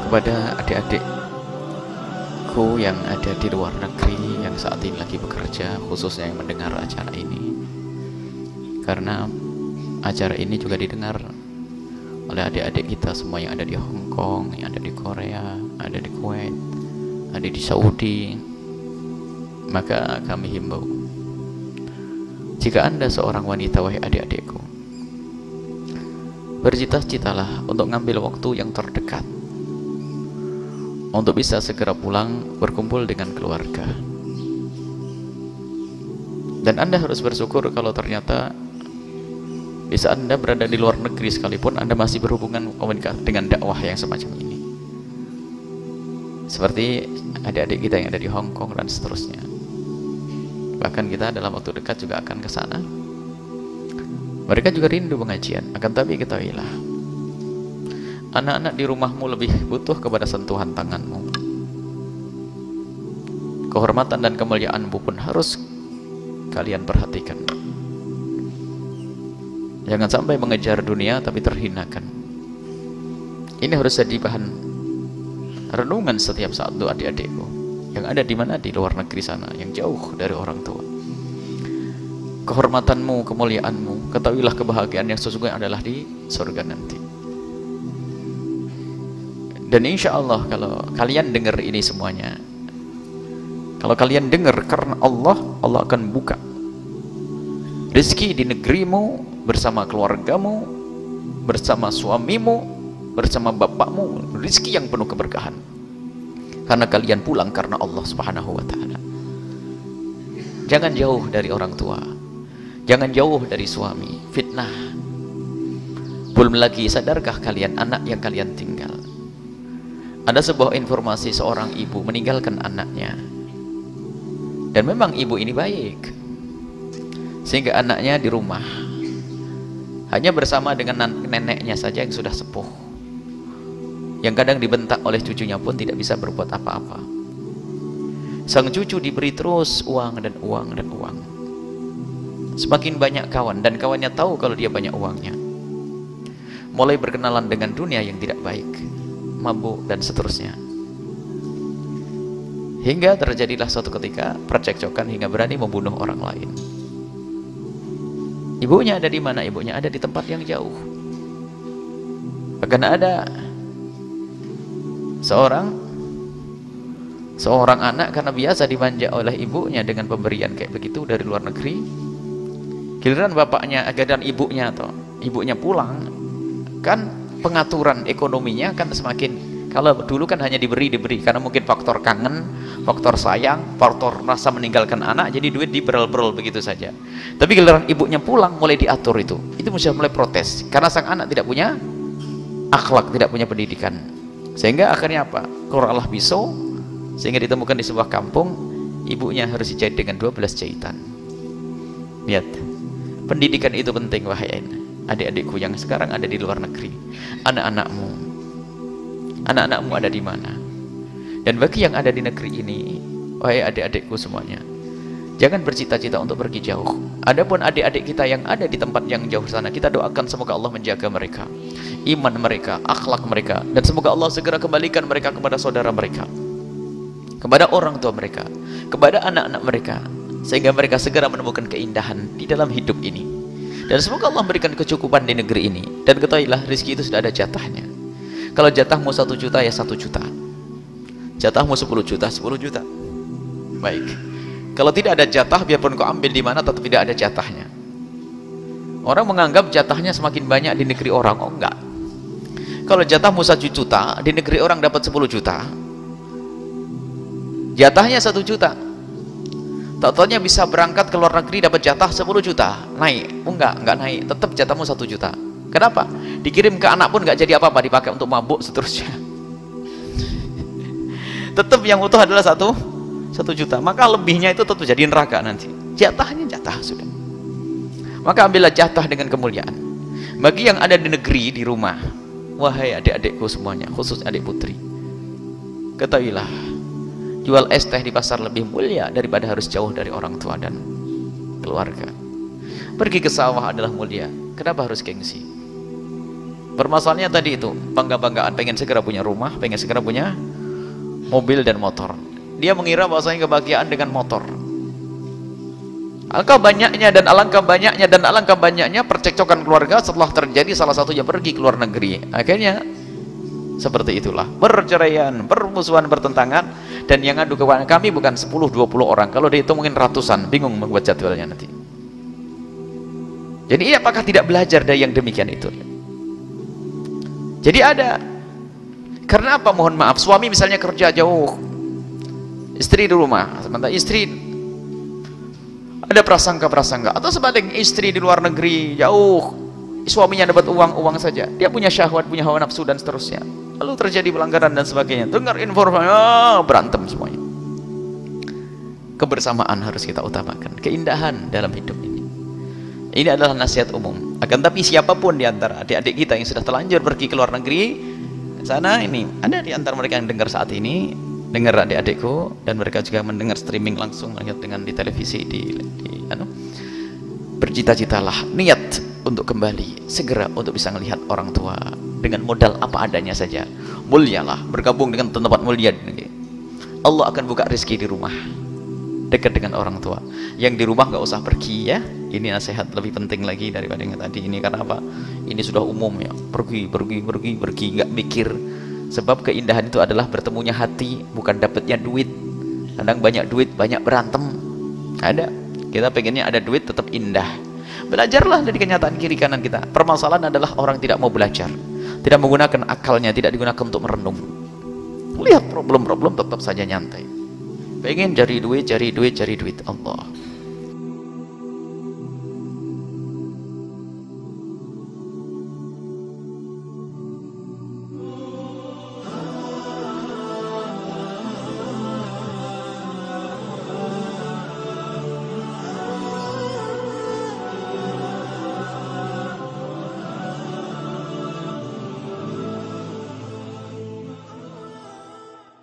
kepada adik-adikku yang ada di luar negeri yang saat ini lagi bekerja, khususnya yang mendengar acara ini, karena acara ini juga didengar oleh adik-adik kita semua yang ada di Hong Kong, yang ada di Korea, ada di Kuwait, ada di Saudi. Maka kami himbau, jika Anda seorang wanita, wahai adik-adikku, bercita-citalah untuk ngambil waktu yang terdekat untuk bisa segera pulang berkumpul dengan keluarga. Dan Anda harus bersyukur kalau ternyata di saat Anda berada di luar negeri sekalipun Anda masih berhubungan komunikasi dengan dakwah yang semacam ini, seperti adik-adik kita yang ada di Hong Kong dan seterusnya. Bahkan kita dalam waktu dekat juga akan ke sana. Mereka juga rindu pengajian. Akan tapi ketahuilah, anak-anak di rumahmu lebih butuh kepada sentuhan tanganmu. Kehormatan dan kemuliaanmu pun harus kalian perhatikan. Jangan sampai mengejar dunia tapi terhinakan. Ini harus jadi bahan renungan setiap saat untuk adik-adikku yang ada di mana, di luar negeri sana, yang jauh dari orang tua. Kehormatanmu, kemuliaanmu, ketahuilah kebahagiaan yang sesungguhnya adalah di surga nanti. Dan insya Allah kalau kalian dengar ini semuanya, kalau kalian dengar karena Allah, Allah akan buka rezeki di negerimu, bersama keluargamu, bersama suamimu, bersama bapakmu, rezeki yang penuh keberkahan. Karena kalian pulang karena Allah Subhanahu wa ta'ala. Jangan jauh dari orang tua, jangan jauh dari suami, fitnah. Belum lagi, sadarkah kalian anak yang kalian tinggal? Ada sebuah informasi seorang ibu meninggalkan anaknya, dan memang ibu ini baik, sehingga anaknya di rumah hanya bersama dengan neneknya saja yang sudah sepuh, yang kadang dibentak oleh cucunya pun tidak bisa berbuat apa-apa. Sang cucu diberi terus uang dan uang dan uang. Semakin banyak kawan, dan kawannya tahu kalau dia banyak uangnya. Mulai berkenalan dengan dunia yang tidak baik, mabuk dan seterusnya. Hingga terjadilah suatu ketika percekcokan hingga berani membunuh orang lain. Ibunya ada di mana? Ibunya ada di tempat yang jauh. Bahkan ada seorang anak karena biasa dimanja oleh ibunya dengan pemberian kayak begitu dari luar negeri, giliran bapaknya dan ibunya atau ibunya pulang, kan pengaturan ekonominya kan semakin, kalau dulu kan hanya diberi karena mungkin faktor kangen, faktor sayang, faktor rasa meninggalkan anak, jadi duit diberel-berel begitu saja. Tapi giliran ibunya pulang mulai diatur itu mesti mulai protes karena sang anak tidak punya akhlak, tidak punya pendidikan. Sehingga akhirnya apa? Keluarlah pisau, sehingga ditemukan di sebuah kampung ibunya harus dijahit dengan 12 jahitan. Lihat, pendidikan itu penting wahai adik-adikku yang sekarang ada di luar negeri. Anak-anakmu ada di mana? Dan bagi yang ada di negeri ini, wahai adik-adikku semuanya, jangan bercita-cita untuk pergi jauh. Adapun adik-adik kita yang ada di tempat yang jauh sana, kita doakan semoga Allah menjaga mereka, iman mereka, akhlak mereka, dan semoga Allah segera kembalikan mereka kepada saudara mereka, kepada orang tua mereka, kepada anak-anak mereka, sehingga mereka segera menemukan keindahan di dalam hidup ini. Dan semoga Allah memberikan kecukupan di negeri ini. Dan ketahuilah, rezeki itu sudah ada jatahnya. Kalau jatahmu 1 juta ya 1 juta, jatahmu 10 juta 10 juta. Baik, kalau tidak ada jatah, biarpun kau ambil di mana tetap tidak ada jatahnya. Orang menganggap jatahnya semakin banyak di negeri orang. Oh enggak, kalau jatahmu 1 juta, di negeri orang dapat 10 juta, jatahnya 1 juta. Tak-taunya bisa berangkat ke luar negeri dapat jatah 10 juta, naik? Oh enggak naik, tetap jatahmu 1 juta. Kenapa? Dikirim ke anak pun enggak jadi apa-apa, dipakai untuk mabuk seterusnya. Tetap yang utuh adalah 1 juta. Maka lebihnya itu tetap jadi neraka nanti. Jatahnya jatah sudah. Maka ambillah jatah dengan kemuliaan. Bagi yang ada di negeri, di rumah, wahai adik-adikku semuanya, khusus adik putri, ketahuilah, jual es teh di pasar lebih mulia daripada harus jauh dari orang tua dan keluarga. Pergi ke sawah adalah mulia. Kenapa harus gengsi? Permasalahannya tadi itu, bangga-banggaan, pengen segera punya rumah, pengen segera punya mobil dan motor. Dia mengira bahwasanya kebahagiaan dengan motor. Alangkah banyaknya dan alangkah banyaknya dan alangkah banyaknya percekcokan keluarga setelah terjadi salah satunya pergi ke luar negeri. Akhirnya seperti itulah, berceraian, bermusuhan, bertentangan, dan yang ngadu kepada kami bukan 10-20 orang, kalau dihitung mungkin ratusan, bingung membuat jadwalnya nanti. Jadi apakah tidak belajar dari yang demikian itu? Jadi ada, karena apa? Mohon maaf, suami misalnya kerja jauh, istri di rumah, sementara istri ada prasangka-prasangka, atau sebaliknya istri di luar negeri jauh, suaminya dapat uang saja, dia punya syahwat, punya hawa nafsu dan seterusnya, lalu terjadi pelanggaran dan sebagainya, dengar informasi, berantem semuanya. Kebersamaan harus kita utamakan, keindahan dalam hidup ini. Ini adalah nasihat umum. Akan tapi siapapun di antara adik-adik kita yang sudah terlanjur pergi ke luar negeri sana, ini ada di antara mereka yang dengar saat ini, dengar adik-adikku, dan mereka juga mendengar streaming langsung, melihat dengan di televisi, bercita-citalah, niat untuk kembali segera untuk bisa melihat orang tua dengan modal apa adanya saja, mulialah, bergabung dengan tempat mulia. Allah akan buka rezeki di rumah, dekat dengan orang tua. Yang di rumah nggak usah pergi ya, ini nasihat lebih penting lagi daripada yang tadi ini. Karena apa? Ini sudah umum ya, pergi nggak mikir. Sebab keindahan itu adalah bertemunya hati, bukan dapatnya duit. Kadang banyak duit, banyak berantem. Ada, kita pengennya ada duit tetap indah. Belajarlah dari kenyataan kiri kanan kita. Permasalahan adalah orang tidak mau belajar, tidak menggunakan akalnya, tidak digunakan untuk merenung. Lihat problem-problem tetap saja nyantai. Pengen cari duit, Allah.